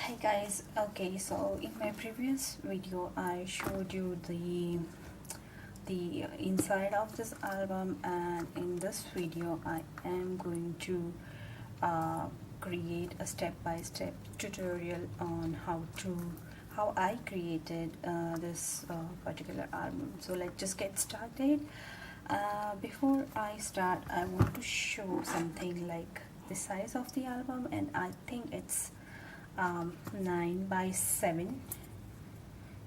Hi guys, okay, so in my previous video I showed you the inside of this album, and in this video I am going to create a step-by-step tutorial on how I created this particular album. So let's just get started. Before I start, I want to show something like the size of the album, and I think it's 9 by 7.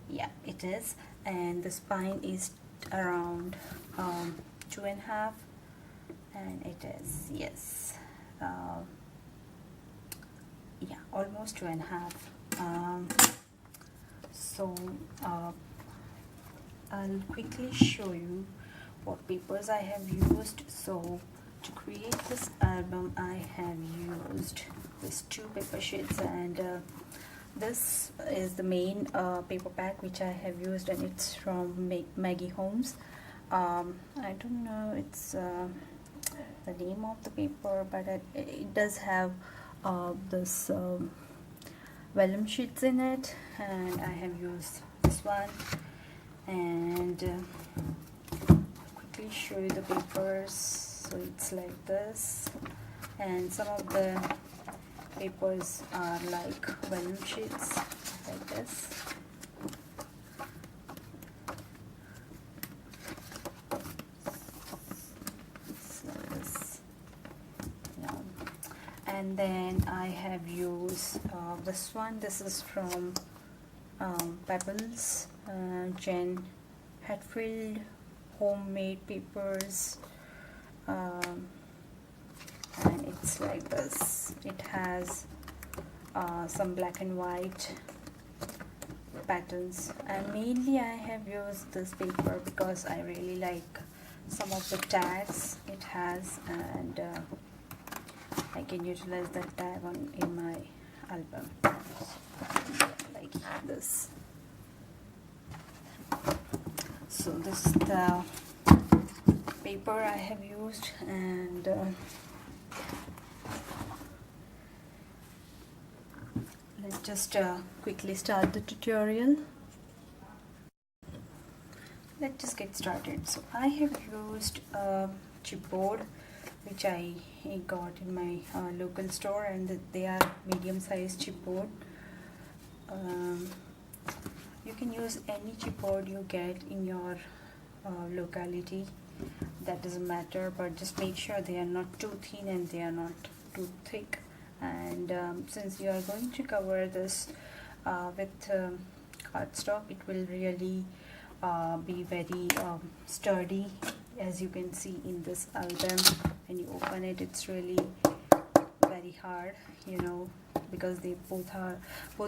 Yeah, it is. And the spine is around 2.5, and it is, yes, yeah, almost 2.5. So I'll quickly show you what papers I have used. So to create this album I have used these two paper sheets, and this is the main paper pack which I have used, and it's from Maggie Holmes. I don't know it's the name of the paper, but it does have this vellum sheets in it, and I have used this one. And quickly show you the papers. So it's like this, and some of the papers are like vellum sheets, like this. So this, yeah. And then I have used this one. This is from Pebbles, Jen Hatfield homemade papers, and it's like this. It has some black and white patterns, and mainly I have used this paper because I really like some of the tags it has, and I can utilize that tag in my album, like this. So this is the paper I have used, and let's just quickly start the tutorial. Let's just get started. So I have used a chipboard which I got in my local store, and they are medium-sized chipboard. You can use any chipboard you get in your locality, that doesn't matter, but just make sure they are not too thin and they are not too thick. And since you are going to cover this with cardstock, it will really be very sturdy. As you can see in this album, when you open it, it's really very hard, because they both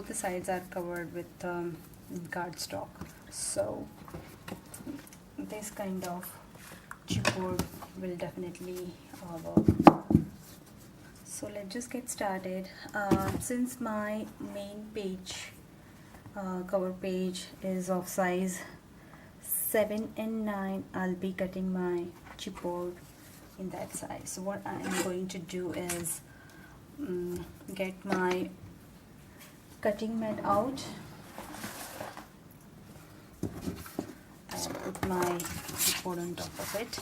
the sides are covered with cardstock. So this kind of chipboard will definitely work. So let's just get started. Since my main page, cover page, is of size 7 and 9, I'll be cutting my chipboard in that size. So what I'm going to do is get my cutting mat out and put my chipboard on top of it.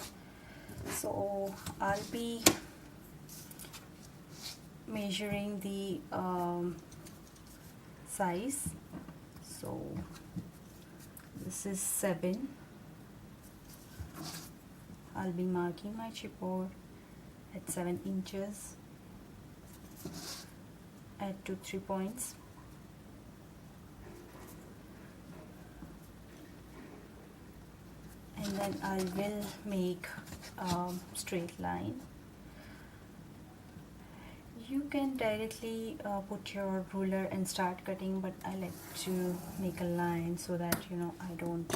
So I'll be measuring the size. So this is 7. I'll be marking my chipboard at 7 inches at 2-3 points. And then I will make a straight line. You can directly put your ruler and start cutting, but I like to make a line so that I don't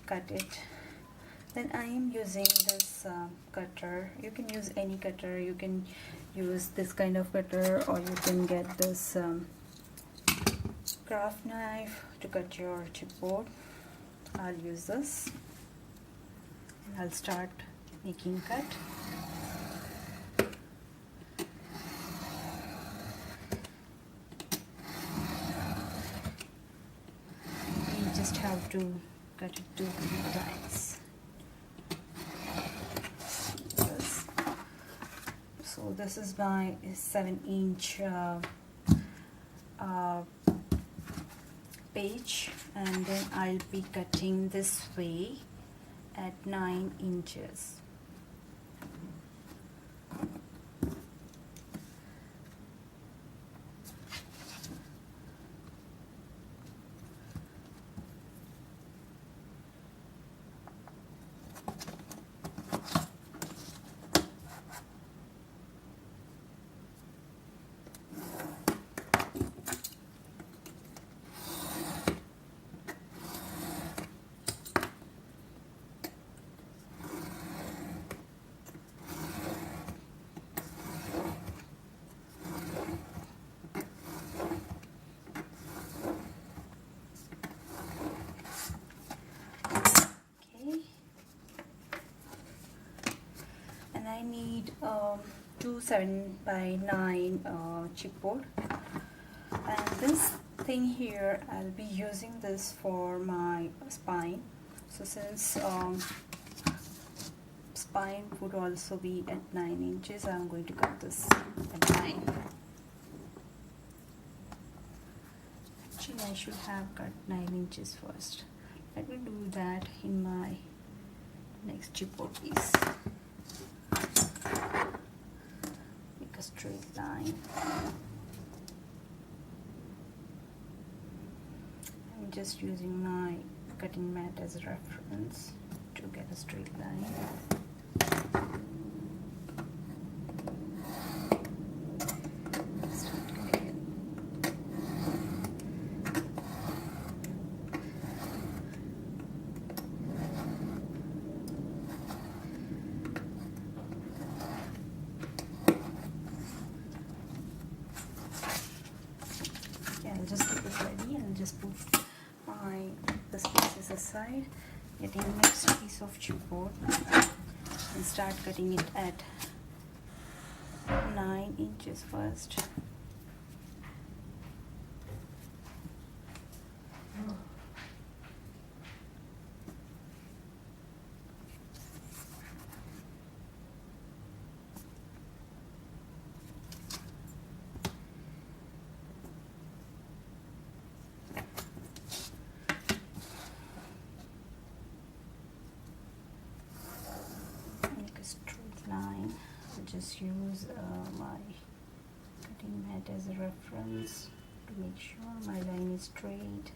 cut it. Then I am using this cutter. You can use any cutter. You can use this kind of cutter, or you can get this craft knife to cut your chipboard. I'll use this, and I'll start making cut. to cut it 2-3 times. This. So this is my 7-inch page, and then I'll be cutting this way at 9 inches. I need 2 7x9 chipboard, and this thing here I'll be using this for my spine. So since spine would also be at 9 inches, I'm going to cut this at 9. Actually, I should have cut 9 inches first. Let me do that in my next chipboard piece. Make a straight line. I'm just using my cutting mat as a reference to get a straight line. I'll just keep this ready and just put the pieces aside. Getting the next piece of chipboard and start cutting it at 9 inches first. Line. I'll just use my cutting mat as a reference to make sure my line is straight.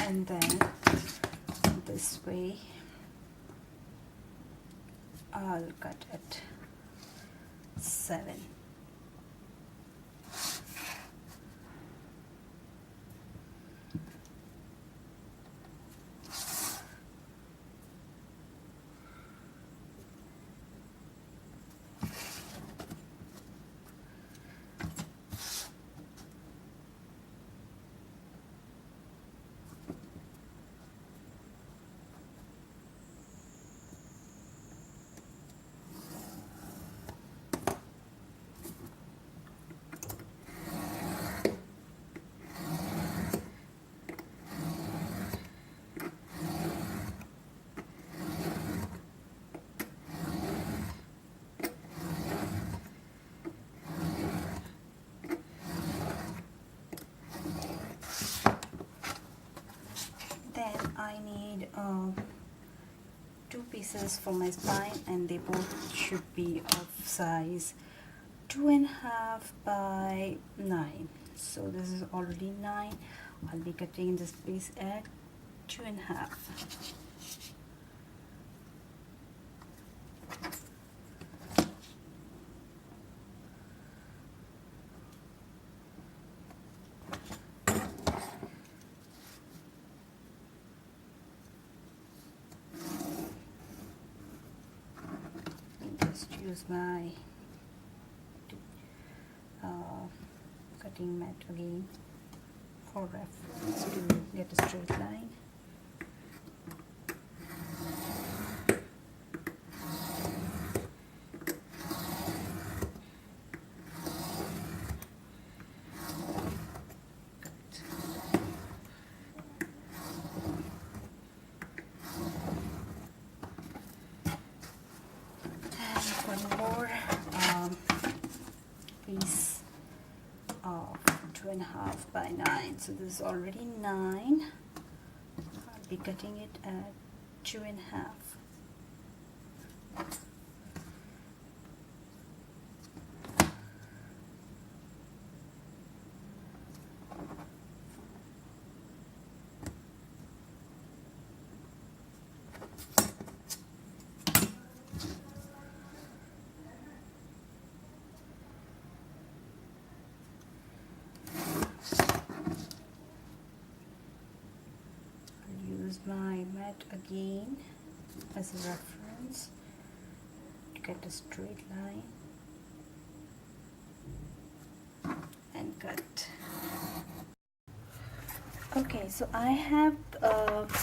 And then this way I'll cut at 7. I need 2 pieces for my spine, and they both should be of size 2.5 by 9. So this is already 9. I'll be cutting this piece at 2.5. use my cutting mat again for reference to get a straight line. One more piece of 2.5 by 9. So this is already 9. I'll be cutting it at 2.5. My mat again as a reference to get a straight line and cut. Okay, so I have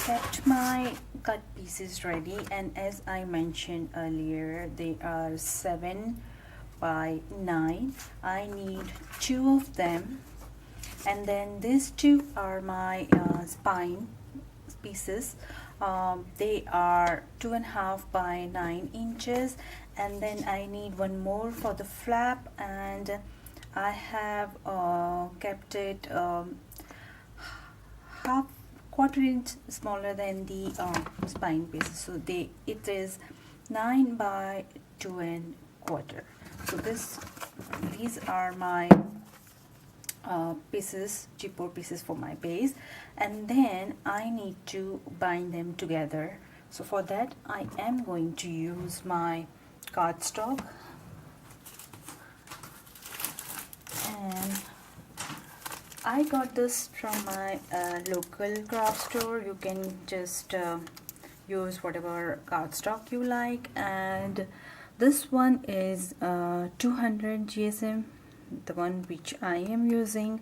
kept my cut pieces ready, and as I mentioned earlier, they are 7 by 9. I need 2 of them, and then these 2 are my spine pieces. They are 2.5 by 9 inches, and then I need one more for the flap, and I have kept it quarter inch smaller than the spine pieces, so it is 9 by 2.25. so these are my pieces, chipboard pieces for my base, and then I need to bind them together. So for that I am going to use my cardstock, and I got this from my local craft store. You can just use whatever cardstock you like, and this one is 200 GSM, the one which I am using,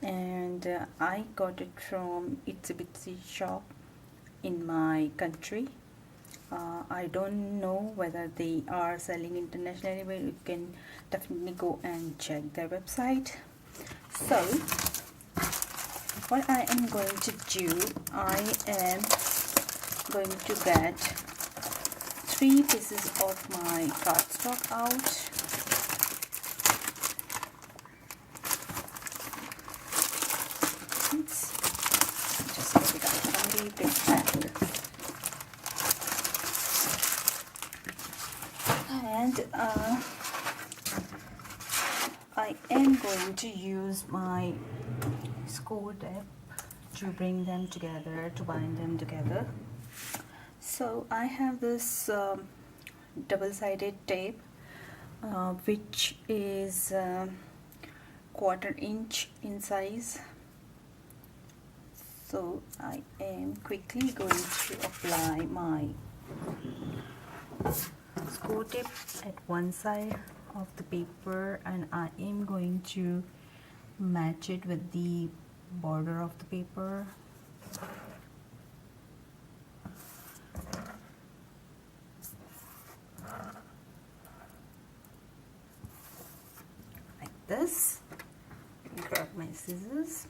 and I got it from Itsy Bitsy shop in my country. I don't know whether they are selling internationally, but you can definitely go and check their website. So what I am going to do, I am going to get 3 pieces of my cardstock out. Just get it out from the big bag. And I am going to use my score tape to bring them together, to bind them together. So I have this double-sided tape which is 1/4 inch in size. So I am quickly going to apply my score tape at one side of the paper, and I am going to match it with the border of the paper. Like this. Grab my scissors.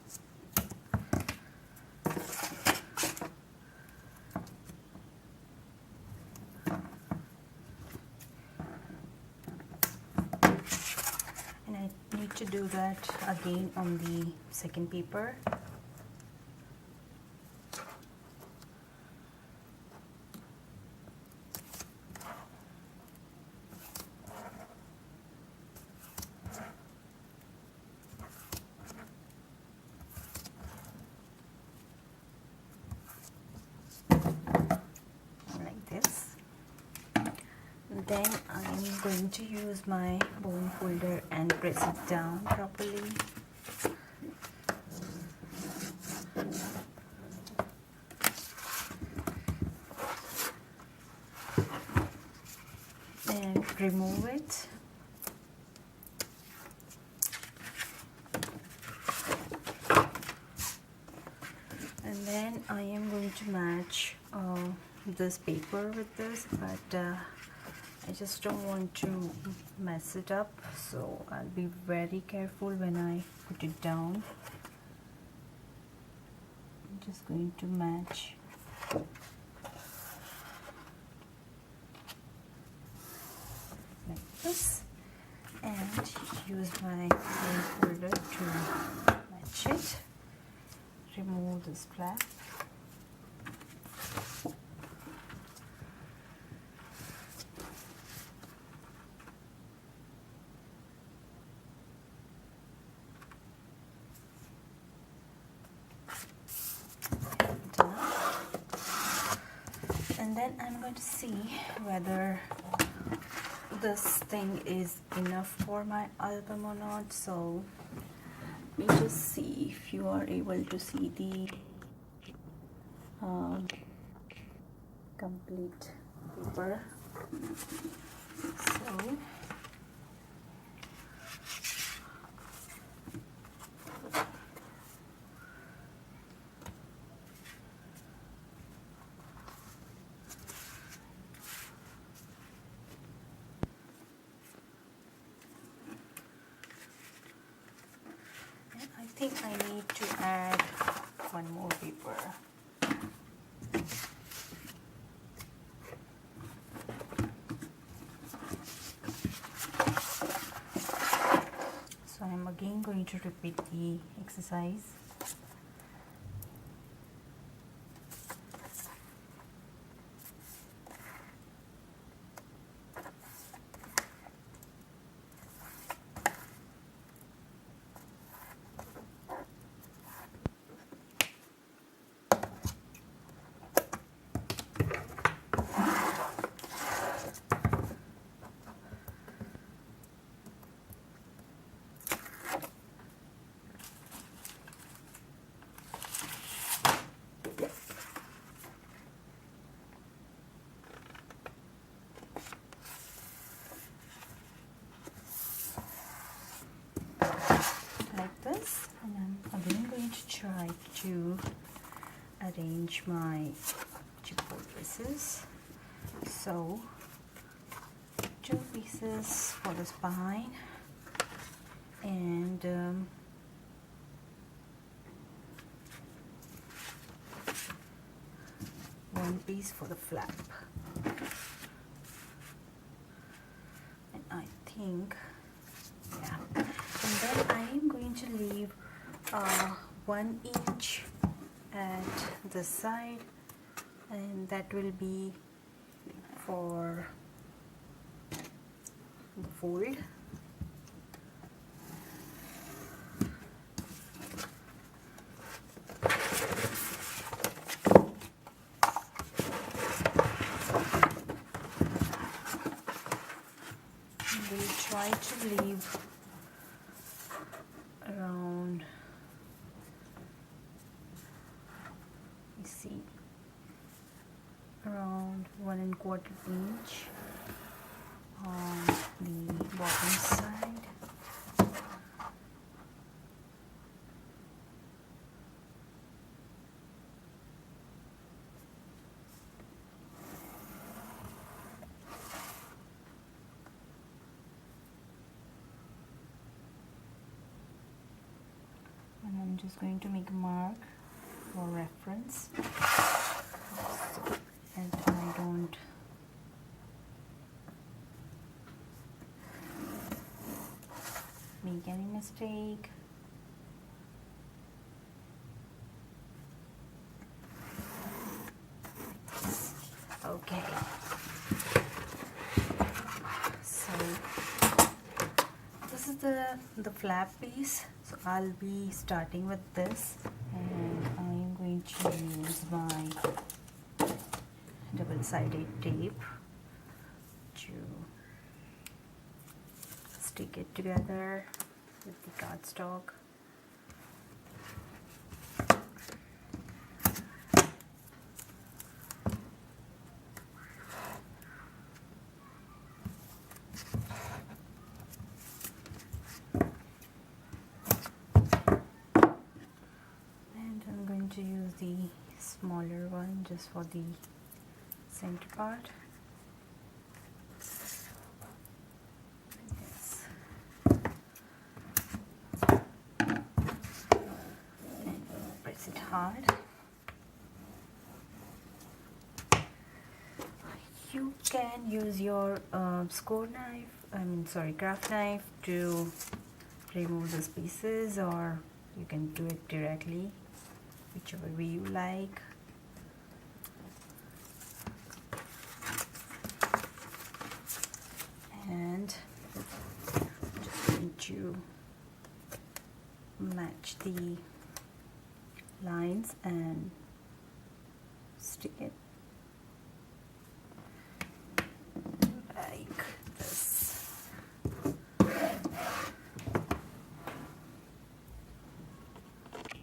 To do that again on the second paper. Like this. Then I'm going to use my bone folder and press it down properly. and remove it. And then I am going to match this paper with this, but I just don't want to mess it up, so I'll be very careful when I put it down. I'm just going to match like this and use my nail folder to match it. Remove this flap. And then I'm going to see whether this thing is enough for my album or not. So let me just see if you are able to see the complete paper. I think I need to add one more paper. So I'm again going to repeat the exercise. Like this, and I'm again going to try to arrange my chipboard pieces. So 2 pieces for the spine and 1 piece for the flap. And I think, yeah, and then I am going to leave 1 inch at the side, and that will be for the fold. We'll try to leave around, you see, around 1¼ inch on the bottom side. And I'm just going to make a mark for reference, and I don't make any mistake. Okay, so this is the flap piece. So I'll be starting with this, and I am going to use my double-sided tape to stick it together with the cardstock. to use the smaller one just for the center part. Yes. And press it hard. You can use your craft knife to remove those pieces, or you can do it directly, whichever way you like. And just going to match the lines and stick it like this. Okay.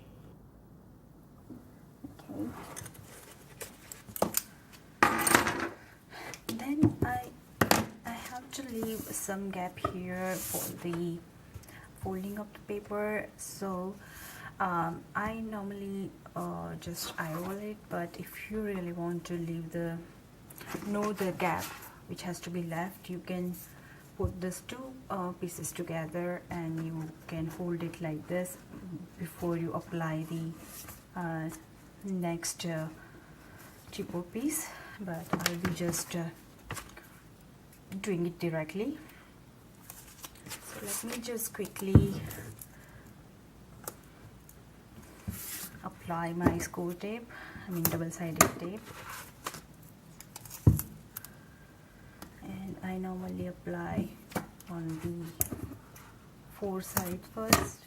Then I have to leave some gap here for the folding of the paper, so I normally just eye roll it, but if you really want to leave the gap which has to be left, you can put these two pieces together and you can hold it like this before you apply the next chipboard piece, but I'll be just doing it directly. So let me just quickly apply my score tape, double-sided tape, and I normally apply on the 4 sides first.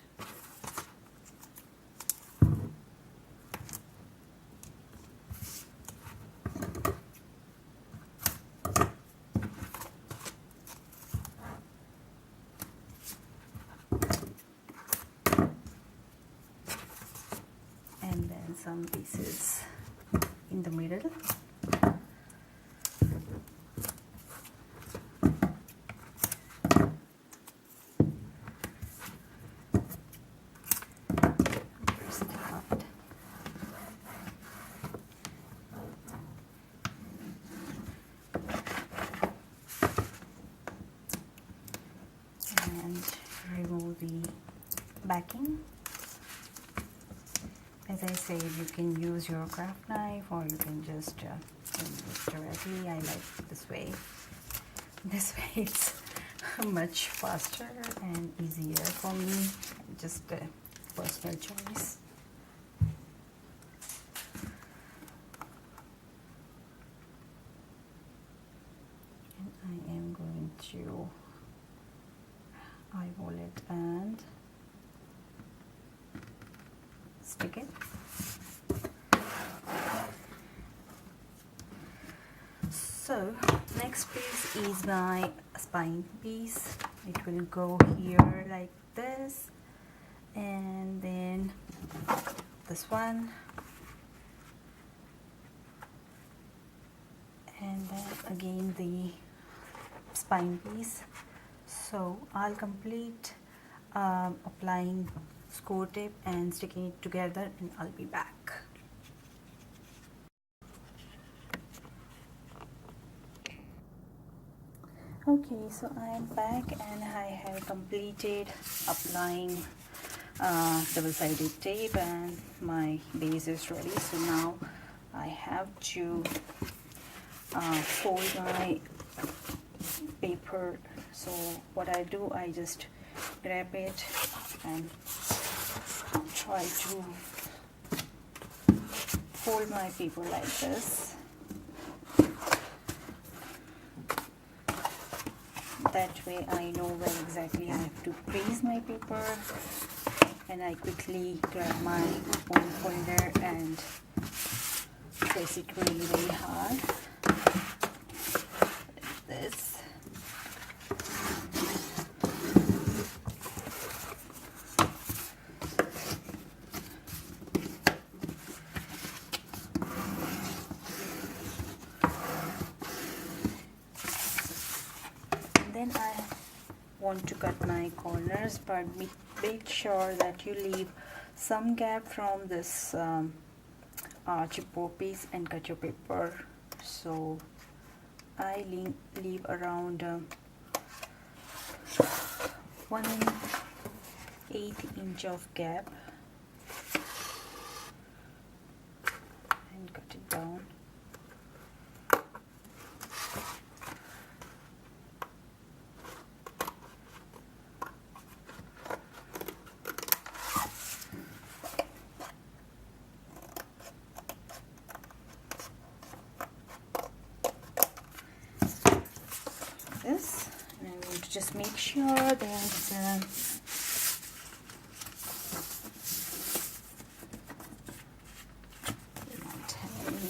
And then some pieces in the middle. And remove the backing. As I said, you can use your craft knife or you can just use directly. I like this way. This way it's much faster and easier for me, just a personal choice. And I am going to eyeball it and stick it. So next piece is my spine piece. It will go here like this, and then this one, and then again the spine piece. So I'll complete applying score tape and sticking it together, and I'll be back. Okay, so I am back and I have completed applying double-sided tape and my base is ready. So now I have to fold my paper. So what I do, I just grab it and try to fold my paper like this. That way I know where exactly I have to place my paper, and I quickly grab my own folder and press it really, really hard like this. Then I want to cut my corners, but make sure that you leave some gap from this chipboard piece and cut your paper. So I leave around 1/8 inch of gap and cut it down. This, and I want to just make sure that not have any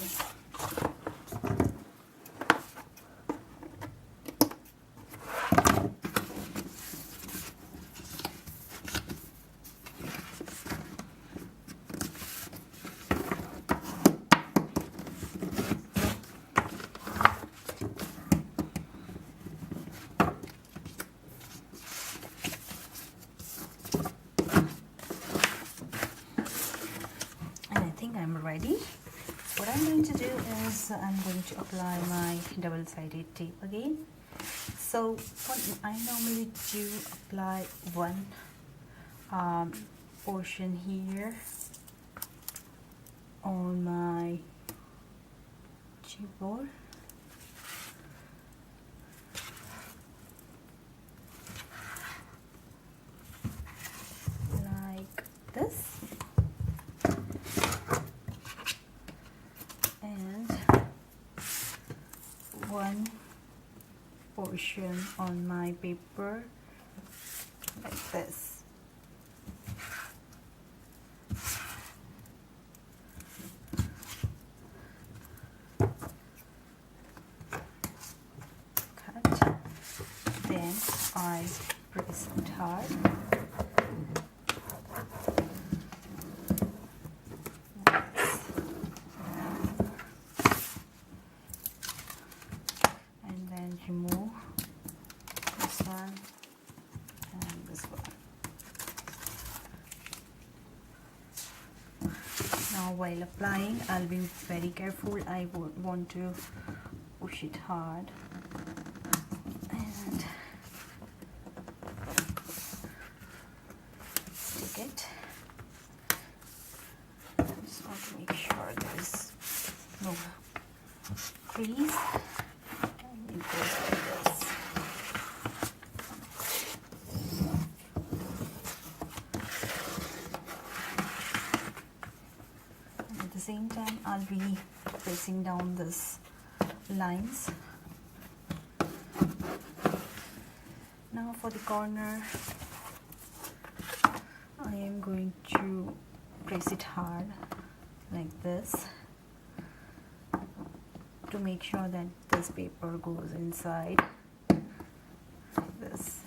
I'm ready. What I'm going to do is I'm going to apply my double-sided tape again. So what I normally do, apply one portion here on my chipboard, like this, and one portion on my paper like this. Cut. Then I press it hard. Remove this one and this one. Now while applying, I'll be very careful. I want to push it hard and stick it. Just want to make sure there is no crease. At the same time, I'll be pressing down this lines. Now for the corner, I am going to press it hard like this to make sure that this paper goes inside like this.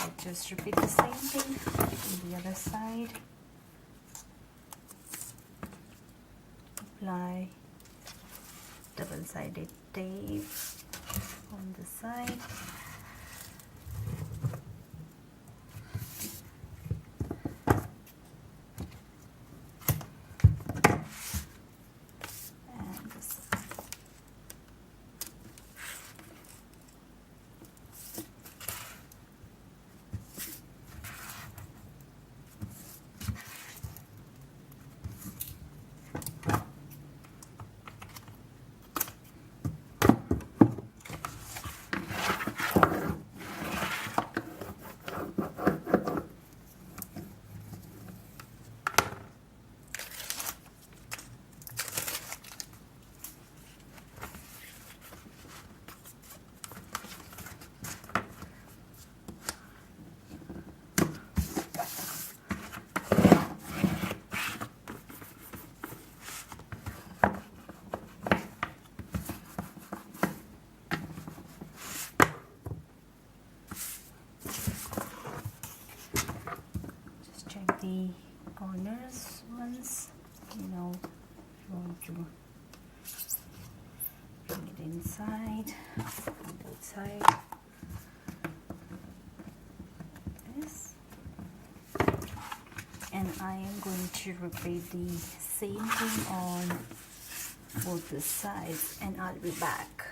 I'll just repeat the same thing on the other side. Apply double-sided tape on the side. The corners once, you want to bring it inside on both sides. This, and I am going to repeat the same thing on both the sides and I'll be back.